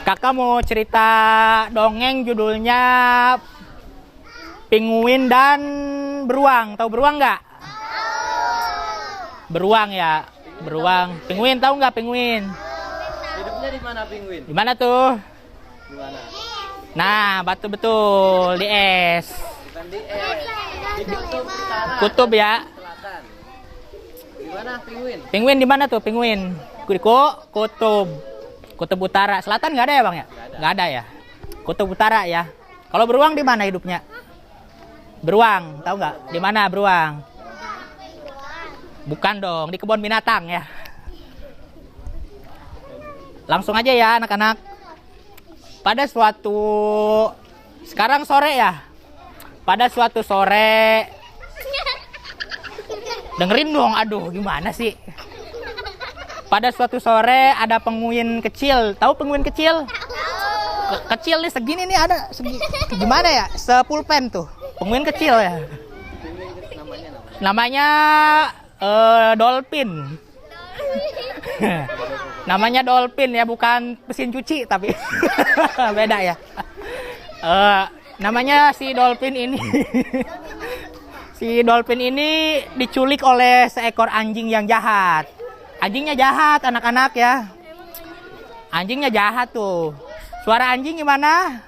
Kakak mau cerita dongeng judulnya Pinguin dan Beruang. Tahu beruang nggak? Beruang ya, beruang. Pinguin tahu nggak pinguin? Hidupnya di mana pinguin? Di mana tuh? Di mana? Nah, betul di es. Bukan di es. Di kutub utara. Kutub ya. Selatan. Di mana pinguin? Pinguin di mana tuh pinguin? Kutub. Kutub utara. Selatan nggak ada ya bang ya? Nggak ada ya. Kutub utara ya. Kalau beruang di mana hidupnya? Beruang, tahu nggak? Di mana beruang? Bukan dong, di kebun binatang ya. Langsung aja ya anak-anak. Pada suatu sekarang sore ya. Pada suatu sore. Dengerin dong, aduh gimana sih? Pada suatu sore ada penguin kecil. Tahu penguin kecil? Kecil nih segini nih ada segini. Gimana ya? Sepulpen tuh. Penguin kecil ya. Namanya dolphin. Namanya dolphin ya, bukan mesin cuci tapi beda ya. Namanya si dolphin ini. Si dolphin ini diculik oleh seekor anjing yang jahat. Anjingnya jahat anak-anak ya. Anjingnya jahat tuh. Suara anjing gimana?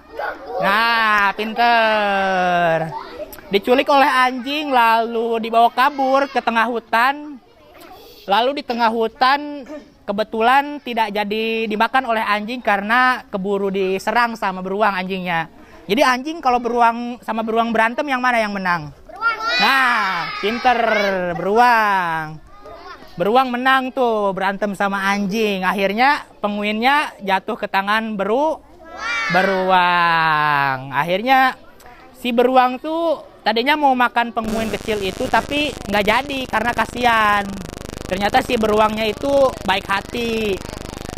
Nah, pinter. Diculik oleh anjing lalu dibawa kabur ke tengah hutan. Lalu di tengah hutan kebetulan tidak jadi dimakan oleh anjing karena keburu diserang sama beruang anjingnya. Jadi anjing kalau beruang sama beruang berantem yang mana yang menang? Nah, pinter, beruang. Beruang menang tuh berantem sama anjing. Akhirnya penguinnya jatuh ke tangan beruang. Akhirnya si beruang tuh tadinya mau makan penguin kecil itu tapi nggak jadi karena kasihan. Ternyata si beruangnya itu baik hati,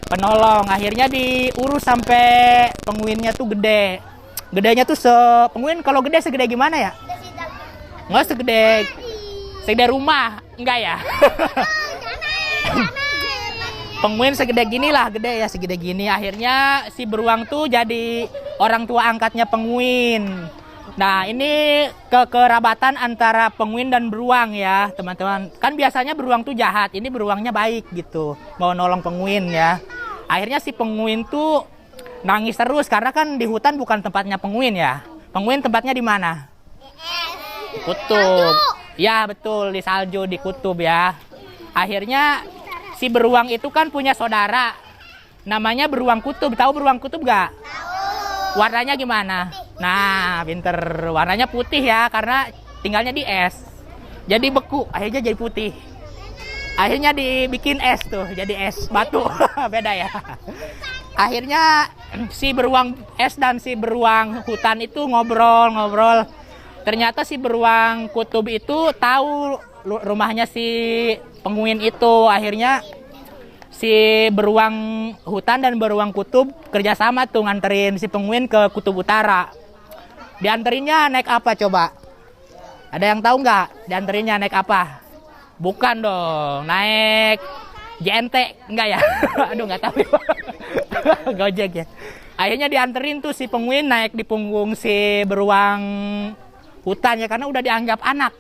penolong. Akhirnya diurus sampai penguinnya tuh gede. Gedenya tuh penguin kalau gede segede gimana ya? Nggak segede rumah, enggak ya? Penguin segede gini lah, gede ya segede gini. Akhirnya si beruang tuh jadi orang tua angkatnya penguin. Nah ini kekerabatan antara penguin dan beruang ya teman-teman. Kan biasanya beruang tuh jahat, ini beruangnya baik gitu, mau nolong penguin ya. Akhirnya si penguin tuh nangis terus karena kan di hutan bukan tempatnya penguin ya. Penguin tempatnya di mana? Kutub. Ya betul, di salju, di kutub ya. Akhirnya si beruang itu kan punya saudara. Namanya beruang kutub. Tahu beruang kutub gak? Warnanya gimana? Nah, pinter. Warnanya putih ya, karena tinggalnya di es. Jadi beku, akhirnya jadi putih. Akhirnya dibikin es tuh, jadi es batu. Beda ya. Akhirnya si beruang es dan si beruang hutan itu ngobrol. Ternyata si beruang kutub itu tahu rumahnya si penguin itu. Akhirnya si beruang hutan dan beruang kutub kerjasama tuh nganterin si penguin ke kutub utara. Dianterinnya naik apa coba? Ada yang tahu nggak? Dianterinnya naik apa? Bukan dong, naik JNT enggak ya? Aduh nggak tahu. Gojek ya. Akhirnya dianterin tuh si penguin naik di punggung si beruang hutan ya, karena udah dianggap anak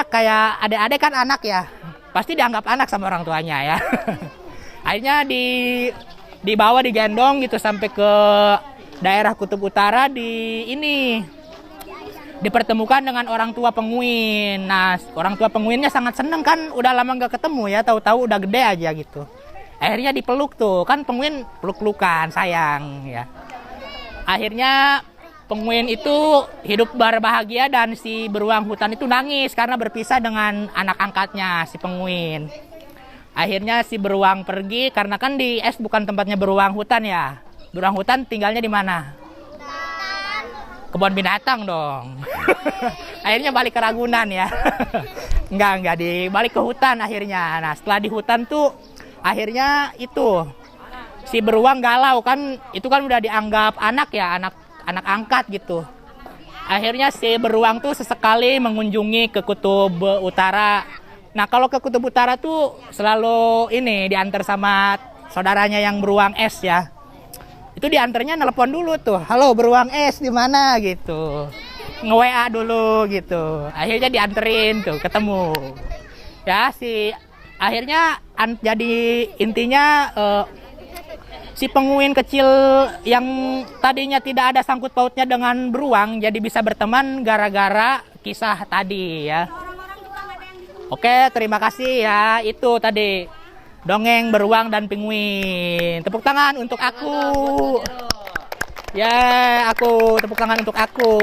kayak adik-adik kan anak ya, pasti dianggap anak sama orang tuanya ya. Akhirnya dibawa digendong gitu sampai ke daerah kutub utara. Dipertemukan dengan orang tua penguin. Nah orang tua penguinnya sangat seneng kan, udah lama nggak ketemu ya, tahu-tahu udah gede aja gitu. Akhirnya dipeluk tuh, kan penguin peluk-pelukan sayang ya. Akhirnya penguin itu hidup berbahagia dan si beruang hutan itu nangis karena berpisah dengan anak angkatnya si penguin. Akhirnya si beruang pergi karena kan di es bukan tempatnya beruang hutan ya. Beruang hutan tinggalnya di mana? Kebun binatang dong. Akhirnya balik ke Ragunan ya. Enggak balik ke hutan akhirnya. Nah setelah di hutan tuh akhirnya itu si beruang galau kan, itu kan udah dianggap anak ya, anak angkat gitu. Akhirnya si beruang tuh sesekali mengunjungi ke kutub utara. Nah kalau ke kutub utara tuh selalu diantar sama saudaranya yang beruang es ya. Itu diantarnya nelpon dulu tuh, halo beruang es di mana gitu, nge-WA dulu gitu. Akhirnya dianterin tuh, ketemu. Ya akhirnya jadi intinya si penguin kecil yang tadinya tidak ada sangkut pautnya dengan beruang jadi bisa berteman gara-gara kisah tadi ya. Oke, terima kasih ya. Itu tadi dongeng beruang dan penguin. Tepuk tangan untuk aku. Ya, aku tepuk tangan untuk aku.